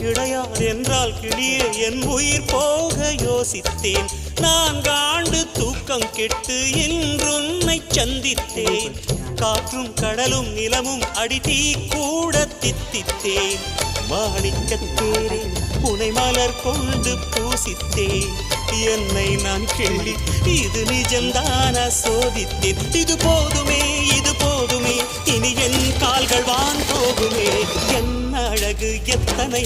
கிடையாது என்றால் கிளியே என் உயிர் போக யோசித்தேன். 4 ஆண்டு தூக்கம் கெட்டு இன்றுன்னை சந்தித்தேன். காற்றும் கடலும் நிலமும் அடித்தீ கூட தித்தித்தேன். மாணிக்கத்தேரே உனை மலர் கொண்டு பூசித்தேன். என்னை நான் கிள்ளி இது நிஜம்தான சோதித்தேன். இது போதுமே இது போதுமே இனி என் கால்கள் வான் போகுமே. என்ன அழகு எத்தனை